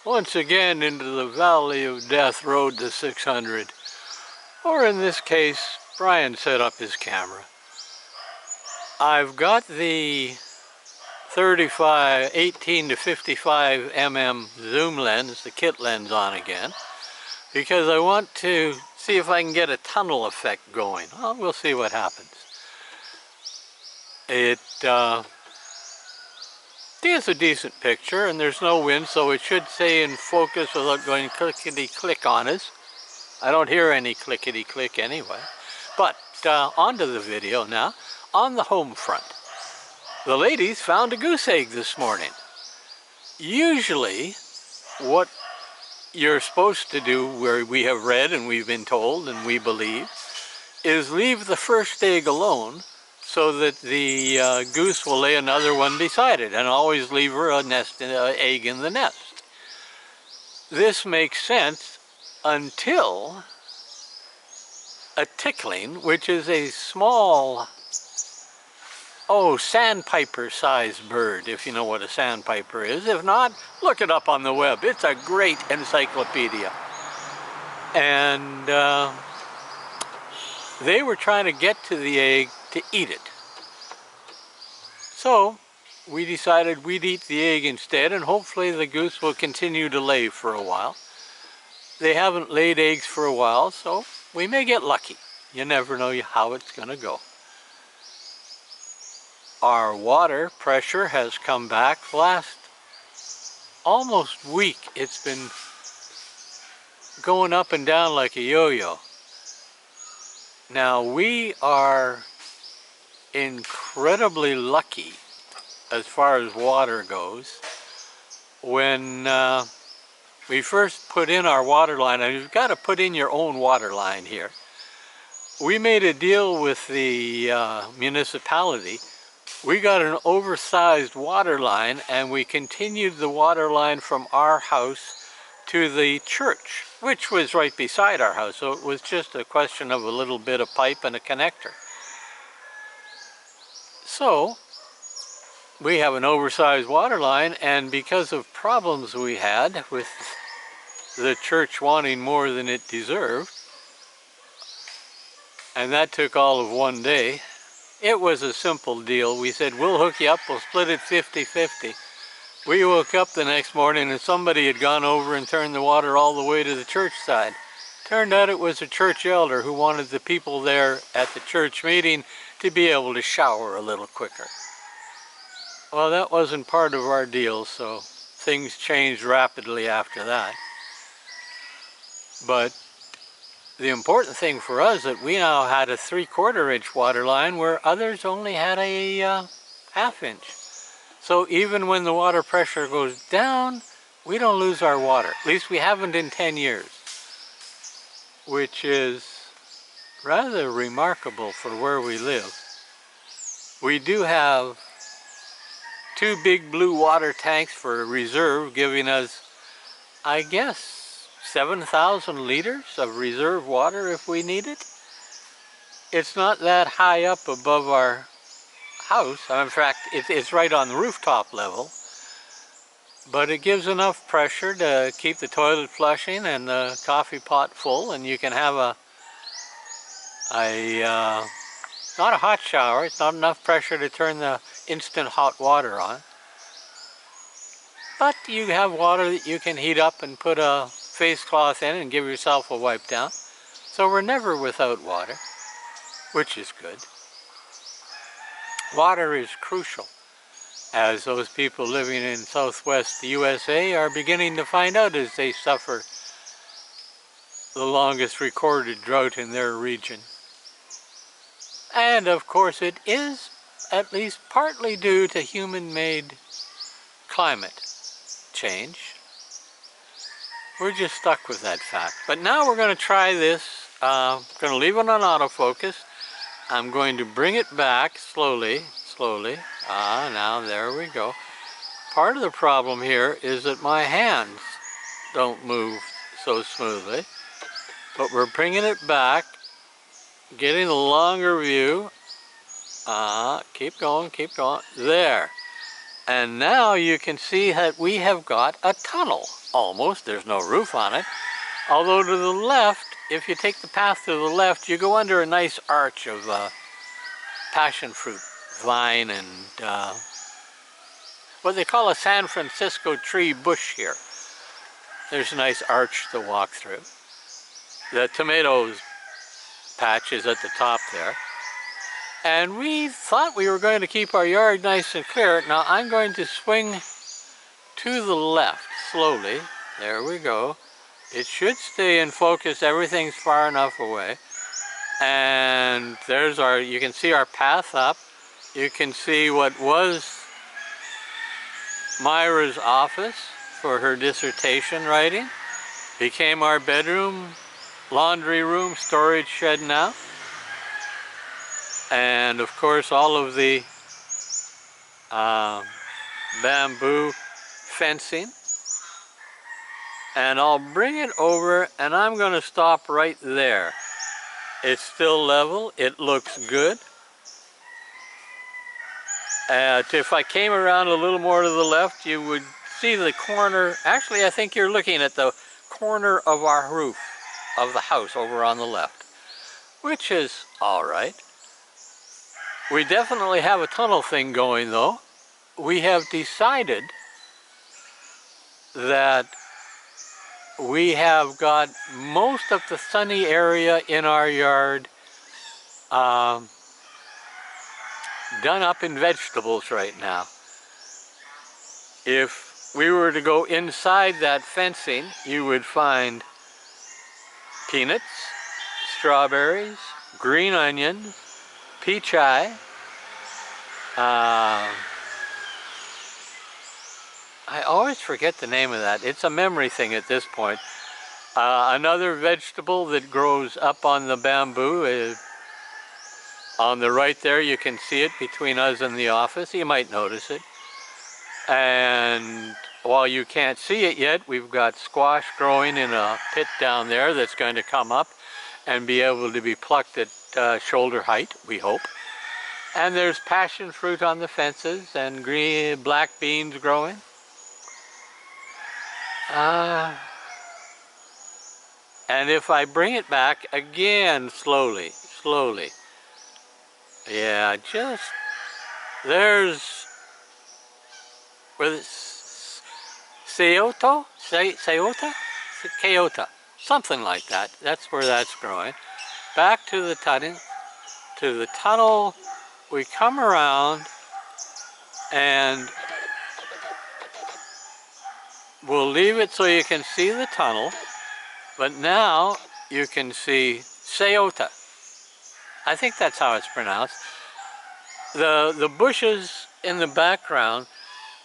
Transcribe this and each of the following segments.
once again into the Valley of Death Road to 600. Or in this case, Brian set up his camera. I've got the 18 to 55 mm zoom lens, the kit lens, on again, because I want to see if I can get a tunnel effect going. Well, we'll see what happens. It is a decent picture, and there's no wind, so it should stay in focus without going clickety-click on us. I don't hear any clickety-click anyway. But onto the video now. On the home front, the ladies found a goose egg this morning. Usually, what you're supposed to do, where we have read and we've been told and we believe, is leave the first egg alone so that the goose will lay another one beside it, and always leave her a egg in the nest. This makes sense until a tickling, which is a small, sandpiper-sized bird, if you know what a sandpiper is. If not, look it up on the web. It's a great encyclopedia. And they were trying to get to the egg to eat it. So we decided we'd eat the egg instead, and hopefully the goose will continue to lay for a while. They haven't laid eggs for a while, so we may get lucky. You never know how it's going to go. Our water pressure has come back. Last almost week it's been going up and down like a yo-yo. Now we are incredibly lucky as far as water goes. When we first put in our water line, and you've got to put in your own water line here. We made a deal with the municipality. We got an oversized water line, and we continued the water line from our house to the church, which was right beside our house. So it was just a question of a little bit of pipe and a connector. So we have an oversized water line, and because of problems we had with the church wanting more than it deserved, and that took all of one day, it was a simple deal. We said, we'll hook you up, we'll split it 50-50. We woke up the next morning and somebody had gone over and turned the water all the way to the church side. Turned out it was a church elder who wanted the people there at the church meeting to be able to shower a little quicker. Well, that wasn't part of our deal, so things changed rapidly after that. But the important thing for us that we now had a 3/4 inch water line where others only had a 1/2 inch. So even when the water pressure goes down, we don't lose our water. At least we haven't in 10 years, which is rather remarkable for where we live. We do have 2 big blue water tanks for reserve, giving us, I guess, 7,000 liters of reserve water if we need it. It's not that high up above our house. In fact, it's right on the rooftop level. But it gives enough pressure to keep the toilet flushing and the coffee pot full, and you can have not a hot shower. It's not enough pressure to turn the instant hot water on. But you have water that you can heat up and put a face cloth in and give yourself a wipe down. So we're never without water, which is good. Water is crucial, as those people living in southwest USA are beginning to find out as they suffer the longest recorded drought in their region. And of course it is at least partly due to human-made climate change. We're just stuck with that fact. But now we're going to try this. I'm going to leave it on autofocus. I'm going to bring it back slowly. Now there we go. Part of the problem here is that my hands don't move so smoothly. But we're bringing it back, getting a longer view. Keep going. There. And now you can see that we have got a tunnel, almost. There's no roof on it. Although to the left, if you take the path to the left, you go under a nice arch of passion fruit vine and what they call a San Francisco tree bush here. There's a nice arch to walk through. The tomatoes patch is at the top there. And we thought we were going to keep our yard nice and clear. Now I'm going to swing to the left slowly. There we go. It should stay in focus. Everything's far enough away. And there's our, you can see our path up. You can see what was Myra's office for her dissertation writing. Became our bedroom, laundry room, storage shed now. And of course all of the bamboo fencing. And I'll bring it over and I'm going to stop right there. It's still level, it looks good. If I came around a little more to the left, you would see the corner. Actually, I think you're looking at the corner of our roof of the house over on the left, which is all right. We definitely have a tunnel thing going though. We have decided that we have got most of the sunny area in our yard done up in vegetables right now. If we were to go inside that fencing, you would find peanuts, strawberries, green onions, peach eye, I always forget the name of that. It's a memory thing at this point. Another vegetable that grows up on the bamboo is on the right there. You can see it between us and the office. You might notice it. And while you can't see it yet, we've got squash growing in a pit down there that's going to come up and be able to be plucked at shoulder height, we hope. And there's passion fruit on the fences and green, black beans growing. And if I bring it back again slowly, yeah, just, there's, where Seota, something like that. That's where that's growing. Back to the tunnel, we come around and we'll leave it so you can see the tunnel, but now you can see Seota. I think that's how it's pronounced. The bushes in the background,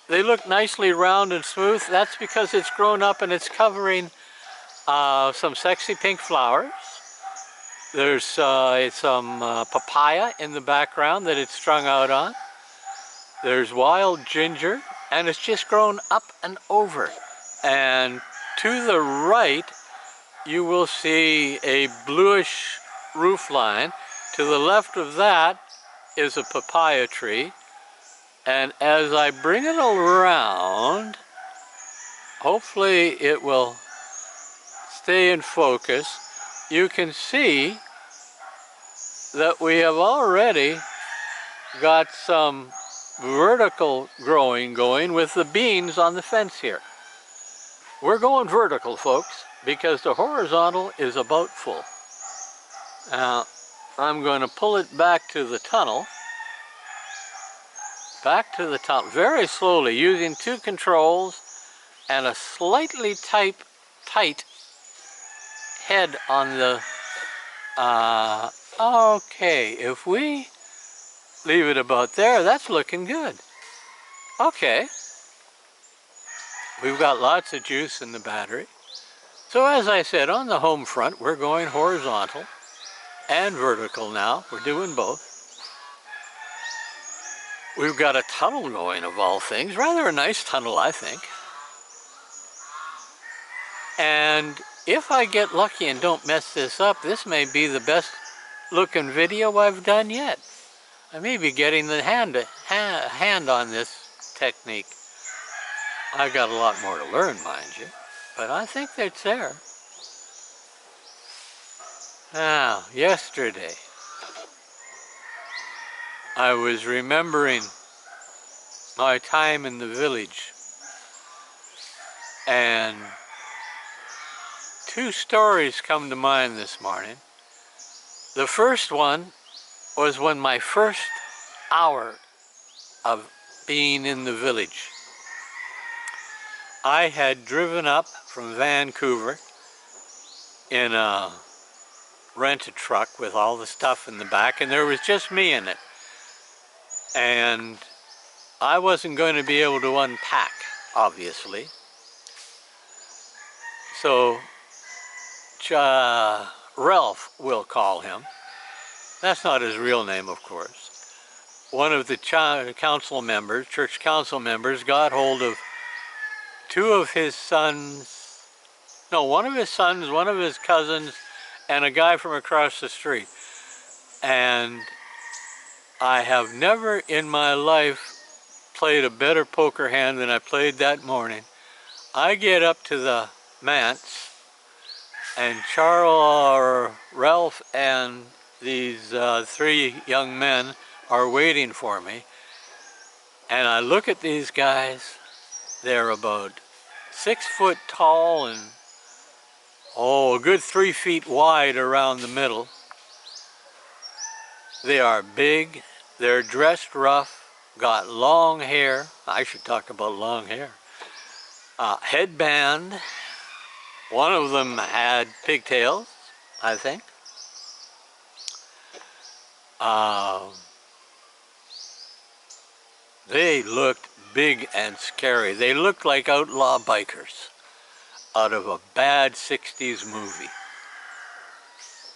they look nicely round and smooth. That's because it's grown up and it's covering some sexy pink flowers. There's some papaya in the background that it's strung out on. There's wild ginger, and it's just grown up and over. And to the right, you will see a bluish roof line. To the left of that is a papaya tree. And as I bring it around, hopefully it will stay in focus. You can see that we have already got some vertical growing going with the beans on the fence here. We're going vertical, folks, because the horizontal is about full. Now, I'm going to pull it back to the tunnel. Very slowly, using two controls and a slightly tight head on the, okay, if we leave it about there, that's looking good. Okay. We've got lots of juice in the battery. So as I said, on the home front, we're going horizontal and vertical now. We're doing both. We've got a tunnel going, of all things. Rather a nice tunnel, I think. And if I get lucky and don't mess this up, this may be the best looking video I've done yet. I may be getting the hand on this technique. I got a lot more to learn, mind you, but I think it's there. Now, yesterday, I was remembering my time in the village, and two stories come to mind this morning. The first one was when my first hour of being in the village. I had driven up from Vancouver in a rented truck with all the stuff in the back, and there was just me in it. And I wasn't going to be able to unpack, obviously. So Ralph, we'll call him. That's not his real name, of course. One of the council members, church council members, got hold of two of his sons, no, one of his sons, one of his cousins, and a guy from across the street. And I have never in my life played a better poker hand than I played that morning. I get up to the manse, and Ralph and these three young men are waiting for me. And I look at these guys. They're about 6 foot tall and, a good 3 feet wide around the middle. They are big, they're dressed rough, got long hair. I should talk about long hair. Headband. One of them had pigtails, I think. They looked big and scary. They looked like outlaw bikers out of a bad 60s movie.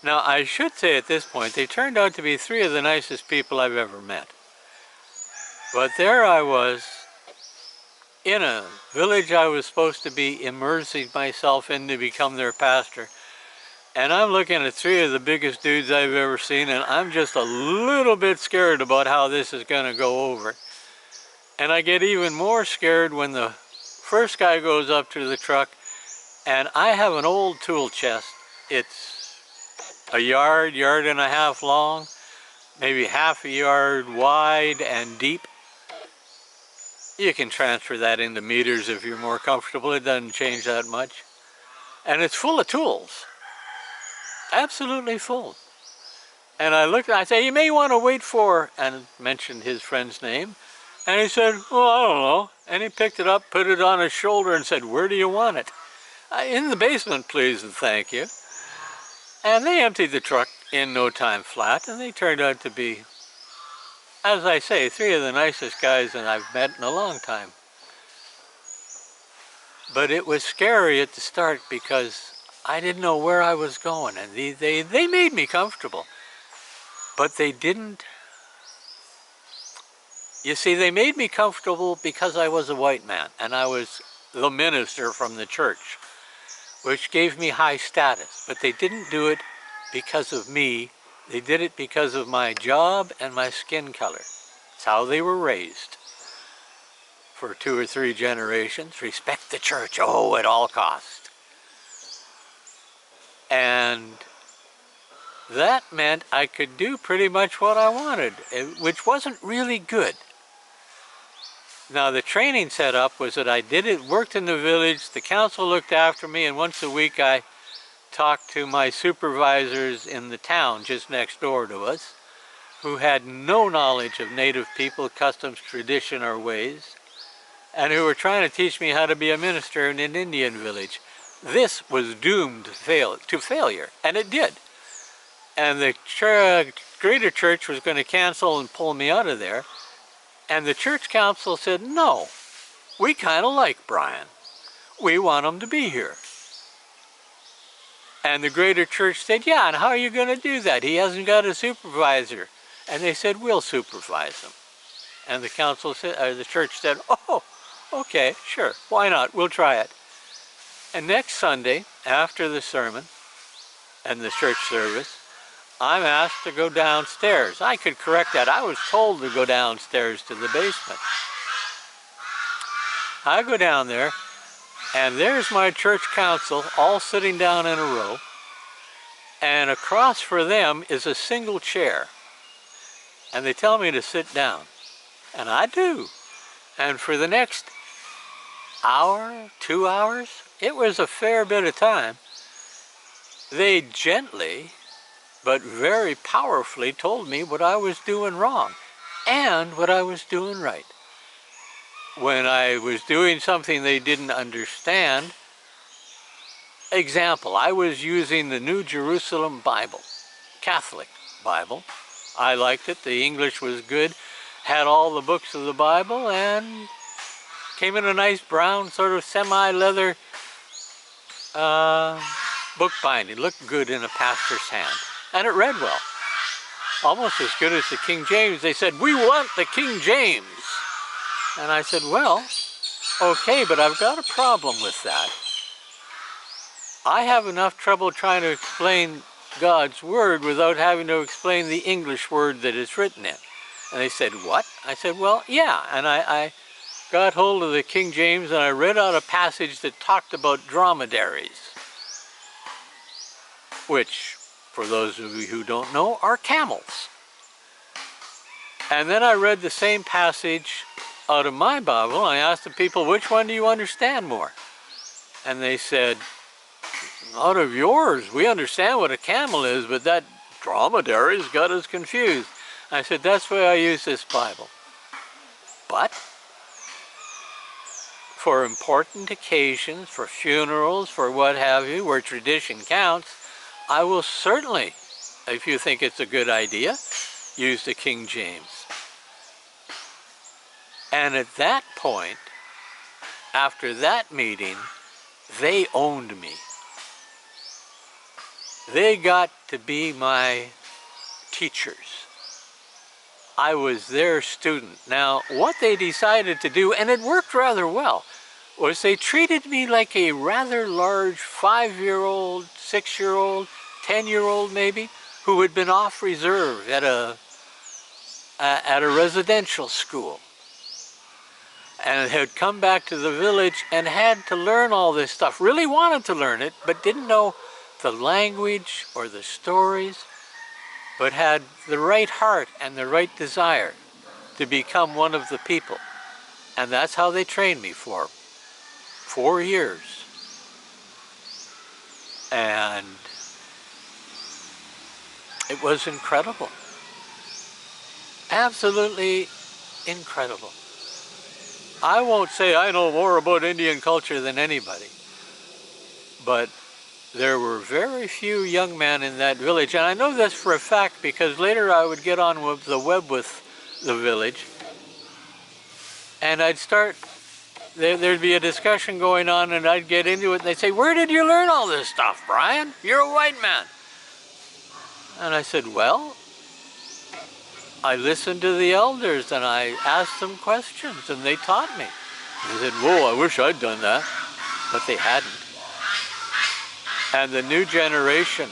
Now, I should say at this point, they turned out to be three of the nicest people I've ever met. But there I was, in a village I was supposed to be immersing myself in to become their pastor. And I'm looking at three of the biggest dudes I've ever seen, and I'm just a little bit scared about how this is going to go over. And I get even more scared when the first guy goes up to the truck, and I have an old tool chest. It's a yard and a half long, maybe half a yard wide and deep. You can transfer that into meters if you're more comfortable. It doesn't change that much. And it's full of tools. Absolutely full. And I looked and I said, you may want to wait for, and mentioned his friend's name. And he said, well, I don't know. And he picked it up, put it on his shoulder and said, where do you want it? In the basement, please, and thank you. And they emptied the truck in no time flat, and they turned out to be, as I say, three of the nicest guys that I've met in a long time. But it was scary at the start because I didn't know where I was going, and they made me comfortable. But they didn't. You see, they made me comfortable because I was a white man, and I was the minister from the church, which gave me high status. But they didn't do it because of me. They did it because of my job and my skin color. It's how they were raised. For 2 or 3 generations, respect the church, at all costs. And that meant I could do pretty much what I wanted, which wasn't really good. Now, the training setup was that I worked in the village, the council looked after me, and once a week I talked to my supervisors in the town just next door to us, who had no knowledge of native people, customs, tradition, or ways, and who were trying to teach me how to be a minister in an Indian village. This was doomed to failure, and it did. And the greater church was going to cancel and pull me out of there. And the church council said, no, we kind of like Brian. We want him to be here. And the greater church said, yeah, and how are you going to do that? He hasn't got a supervisor. And they said, we'll supervise him. And the council said, or the church said, oh, okay, sure, why not? We'll try it. And next Sunday, after the sermon and the church service, I'm asked to go downstairs. I could correct that. I was told to go downstairs to the basement. I go down there, and there's my church council all sitting down in a row, and across for them is a single chair. And they tell me to sit down, and I do. And for the next hour, 2 hours, it was a fair bit of time, they gently but very powerfully told me what I was doing wrong and what I was doing right. When I was doing something they didn't understand, example, I was using the New Jerusalem Bible, Catholic Bible. I liked it, the English was good, had all the books of the Bible, and came in a nice brown sort of semi-leather book binding. Looked good in a pastor's hand, and it read well. Almost as good as the King James. They said, "We want the King James." And I said, well, okay, but I've got a problem with that. I have enough trouble trying to explain God's word without having to explain the English word that it's written in. And they said, what? I said, well, yeah. And I got hold of the King James and I read out a passage that talked about dromedaries, which, for those of you who don't know, are camels. And then I read the same passage out of my Bible, and I asked the people, which one do you understand more? And they said, out of yours, we understand what a camel is, but that dromedary's got us confused. I said, that's why I use this Bible. But for important occasions, for funerals, for what have you, where tradition counts, I will certainly, if you think it's a good idea, use the King James. And at that point, after that meeting, they owned me. They got to be my teachers. I was their student. Now, what they decided to do, and it worked rather well, was they treated me like a rather large 5-year-old, 6-year-old, 10-year-old maybe, who had been off reserve at a residential school, and had come back to the village and had to learn all this stuff. Really wanted to learn it, but didn't know the language or the stories, but had the right heart and the right desire to become one of the people. And that's how they trained me for 4 years. And it was incredible. Absolutely incredible. I won't say I know more about Indian culture than anybody, but there were very few young men in that village, and I know this for a fact because later I would get on with the web with the village, and I'd start, there'd be a discussion going on, and I'd get into it, and they'd say, where did you learn all this stuff, Brian? You're a white man. And I said, well, I listened to the elders and I asked them questions and they taught me. They said, whoa, I wish I'd done that, but they hadn't. And the new generation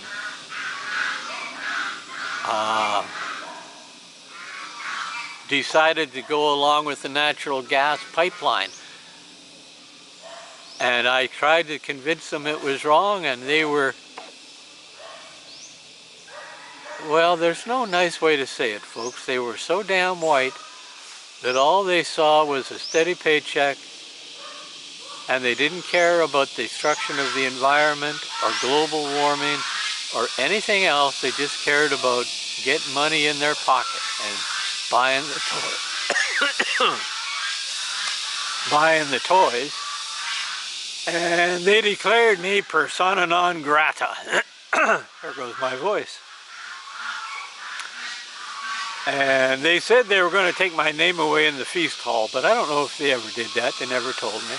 decided to go along with the natural gas pipeline. And I tried to convince them it was wrong, and they were, well, there's no nice way to say it, folks. They were so damn white that all they saw was a steady paycheck, and they didn't care about the destruction of the environment or global warming or anything else. They just cared about getting money in their pocket and buying the toys. Buying the toys. And they declared me persona non grata. There goes my voice. And they said they were going to take my name away in the feast hall, but I don't know if they ever did that. They never told me.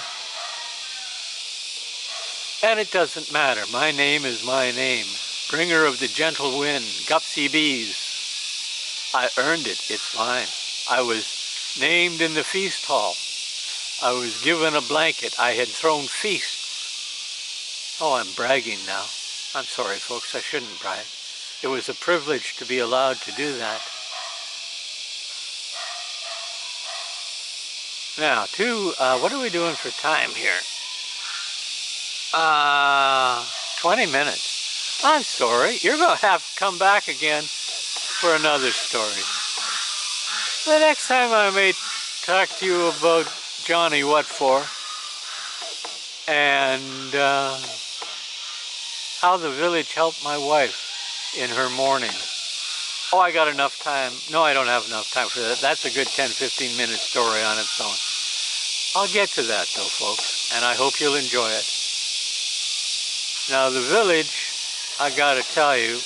And it doesn't matter. My name is my name. Bringer of the gentle wind, gupsy bees. I earned it. It's mine. I was named in the feast hall. I was given a blanket. I had thrown feasts. Oh, I'm bragging now. I'm sorry, folks. I shouldn't brag. It was a privilege to be allowed to do that. Now, what are we doing for time here? 20 minutes. I'm sorry. You're going to have to come back again for another story. The next time I may talk to you about Johnny What For and how the village helped my wife in her mourning. Oh, I got enough time. No, I don't have enough time for that. That's a good 10-15 minute story on its own. I'll get to that though, folks, and I hope you'll enjoy it. Now, the village, I gotta tell you,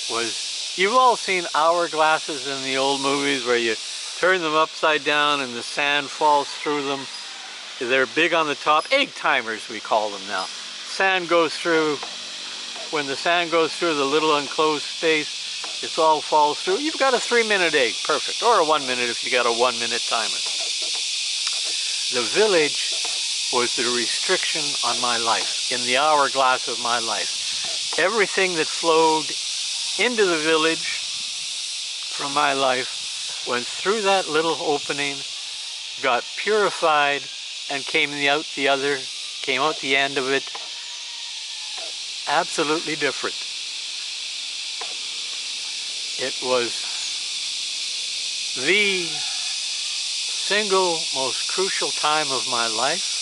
you've all seen hourglasses in the old movies where you turn them upside down and the sand falls through them. They're big on the top, egg timers we call them now. Sand goes through, when the sand goes through the little enclosed space, it all falls through. You've got a 3-minute egg, perfect, or a 1 minute if you got a 1-minute timer. The village was the restriction on my life, in the hourglass of my life. Everything that flowed into the village from my life went through that little opening, got purified, and came out the end of it absolutely different. It was the single most crucial time of my life.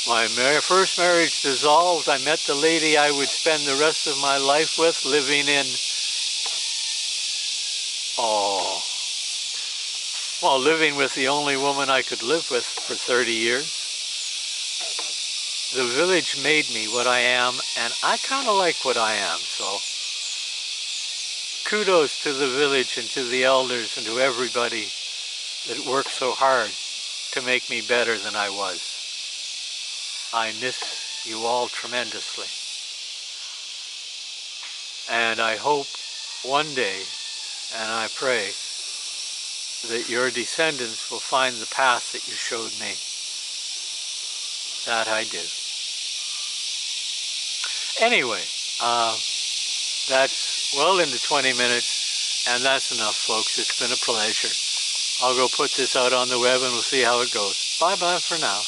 My first marriage dissolved. I met the lady I would spend the rest of my life with, living in, living with the only woman I could live with for 30 years. The village made me what I am, and I kind of like what I am, so kudos to the village and to the elders and to everybody that worked so hard to make me better than I was. I miss you all tremendously. And I hope one day, and I pray, that your descendants will find the path that you showed me. That I do. Anyway, that's well into 20 minutes, and that's enough, folks. It's been a pleasure. I'll go put this out on the web and we'll see how it goes. Bye-bye for now.